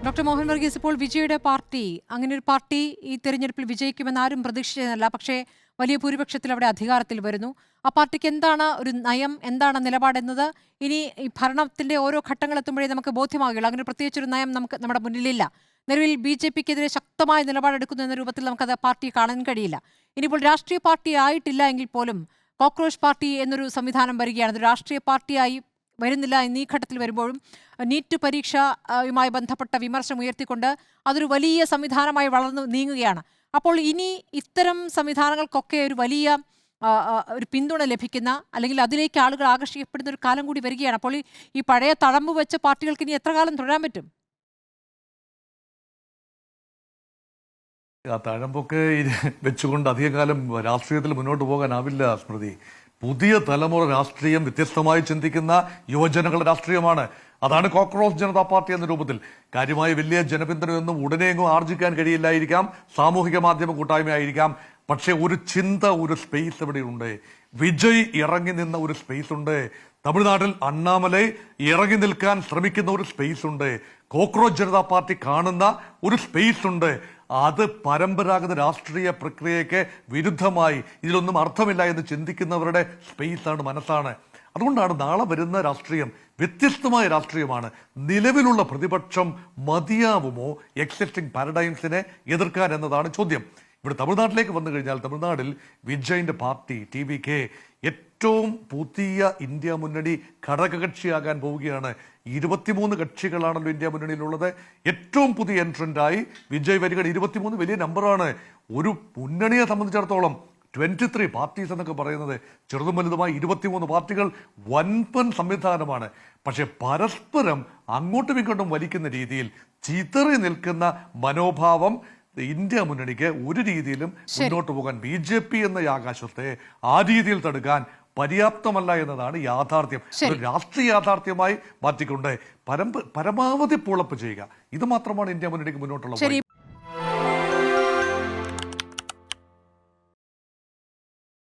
Doctor Mohan Varghese, ഇപ്പോൾ വിജയുടെ party അങ്ങനെ ഒരു പാർട്ടി ഈ തെരഞ്ഞെടുപ്പിൽ വിജയിക്കുമെന്ന് ആരും പ്രതീക്ഷിച്ചതല്ല. പക്ഷേ വലിയ ഭൂരിപക്ഷത്തിൽ അവിടെ അധികാരത്തിൽ വരുന്നു. ആ പാർട്ടിക്ക് എന്താണ് ഒരു നയം, എന്താണ് നിലപാടെന്നത് ഇനി ഈ ഭരണത്തിന്റെ ഓരോ ഘട്ടങ്ങൾ എത്തുമ്പോഴേ നമുക്ക് ബോധ്യമാകുകയുള്ളൂ. അങ്ങനെ പ്രത്യേകിച്ചൊരു നയം നമ്മുടെ മുന്നിലില്ല. നിലവിൽ BJP-ക്കെതിരെ ശക്തമായ നിലപാടെടുക്കുന്നു എന്ന രൂപത്തിൽ നമുക്കത് പാർട്ടിയെ കാണാൻ കഴിയില്ല. ഇനിയിപ്പോൾ രാഷ്ട്രീയ പാർട്ടി ആയിട്ടില്ല എങ്കിൽ പോലും കോക്രോച്ച് പാർട്ടി എന്നൊരു സംവിധാനം വരികയാണ്. അത് രാഷ്ട്രീയ പാർട്ടിയായി വരുന്നില്ല എന്നീ ഘട്ടത്തിൽ വരുമ്പോഴും നീറ്റ് പരീക്ഷയുമായി ബന്ധപ്പെട്ട വിമർശനം ഉയർത്തിക്കൊണ്ട് അതൊരു വലിയ സംവിധാനമായി വളർന്നു നീങ്ങുകയാണ്. അപ്പോൾ ഇനി ഇത്തരം സംവിധാനങ്ങൾക്കൊക്കെ ഒരു വലിയ ഒരു പിന്തുണ ലഭിക്കുന്ന, അല്ലെങ്കിൽ അതിലേക്ക് ആളുകൾ ആകർഷിക്കപ്പെടുന്ന ഒരു കാലം കൂടി വരികയാണ്. അപ്പോൾ ഈ പഴയ തഴമ്പ് വെച്ച പാർട്ടികൾക്ക് ഇനി എത്ര കാലം തുടരാൻ പറ്റും? ആ തഴമ്പൊക്കെ വെച്ചുകൊണ്ട് അധികകാലം രാഷ്ട്രീയത്തിൽ മുന്നോട്ട് പോകാനാവില്ല സ്മൃതി. പുതിയ തലമുറ രാഷ്ട്രീയം വ്യത്യസ്തമായി ചിന്തിക്കുന്ന യുവജനങ്ങളുടെ രാഷ്ട്രീയമാണ്. അതാണ് കോക്രോച്ച് ജനതാ പാർട്ടി എന്ന രൂപത്തിൽ. കാര്യമായ വലിയ ജനപിന്തുണയൊന്നും ഉടനെയെങ്ങും ആർജിക്കാൻ കഴിയില്ലായിരിക്കാം, സാമൂഹിക മാധ്യമ കൂട്ടായ്മയായിരിക്കാം. പക്ഷേ ഒരു ചിന്ത, ഒരു സ്പേസ് എവിടെയുണ്ട്. വിജയ് ഇറങ്ങി നിന്ന ഒരു സ്പേസ് ഉണ്ട്. തമിഴ്നാട്ടിൽ അണ്ണാമലൈ ഇറങ്ങി നിൽക്കാൻ ശ്രമിക്കുന്ന ഒരു സ്പേസ് ഉണ്ട്. കോക്രോച്ച് ജനതാ പാർട്ടി കാണുന്ന ഒരു സ്പേസ് ഉണ്ട്. അത് പരമ്പരാഗത രാഷ്ട്രീയ പ്രക്രിയയ്ക്ക് വിരുദ്ധമായി ഇതിലൊന്നും അർത്ഥമില്ല എന്ന് ചിന്തിക്കുന്നവരുടെ സ്പേസാണ്, മനസ്സാണ്. അതുകൊണ്ടാണ് നാളെ വരുന്ന രാഷ്ട്രീയം വ്യത്യസ്തമായ രാഷ്ട്രീയമാണ്. നിലവിലുള്ള പ്രതിപക്ഷം മതിയാവുമോ എക്സിസ്റ്റിംഗ് പാരഡൈംസിനെ എതിർക്കാൻ എന്നതാണ് ചോദ്യം. ഇവിടെ തമിഴ്നാട്ടിലേക്ക് വന്നു കഴിഞ്ഞാൽ തമിഴ്നാട്ടിൽ വിജയിന്റെ പാർട്ടി TVK ഏറ്റവും പുതിയ ഇന്ത്യ മുന്നണി ഘടകകക്ഷിയാകാൻ പോവുകയാണ്. 23 കക്ഷികളാണല്ലോ ഇന്ത്യ മുന്നണിയിലുള്ളത്. ഏറ്റവും പുതിയ എൻട്രൻ്റായി വിജയ് വരികയാണ്. 23 വലിയ നമ്പറാണ്. ഒരു മുന്നണിയെ സംബന്ധിച്ചിടത്തോളം 23 പാർട്ടീസ് എന്നൊക്കെ പറയുന്നത് ചെറുതും വലുതുമായി 23 പാർട്ടികൾ വൻപൻ സംവിധാനമാണ്. പക്ഷെ പരസ്പരം അങ്ങോട്ടും ഇങ്ങോട്ടും വലിക്കുന്ന രീതിയിൽ ചിതറി നിൽക്കുന്ന മനോഭാവം ഇന്ത്യ മുന്നണിക്ക് ഒരു രീതിയിലും മുന്നോട്ട് പോകാൻ BJP എന്ന ഈ ആകാശത്തെ ആ രീതിയിൽ തടുക്കാൻ പര്യാപ്തമല്ല എന്നതാണ് യാഥാർത്ഥ്യം. ഒരു രാഷ്ട്രീയ യാഥാർത്ഥ്യമായി മാറ്റിക്കൊണ്ട് പരമാവധി പുളപ്പ് ചെയ്യുക, ഇത് മാത്രമാണ് ഇന്ത്യ മുന്നണിക്ക് മുന്നോട്ടുള്ള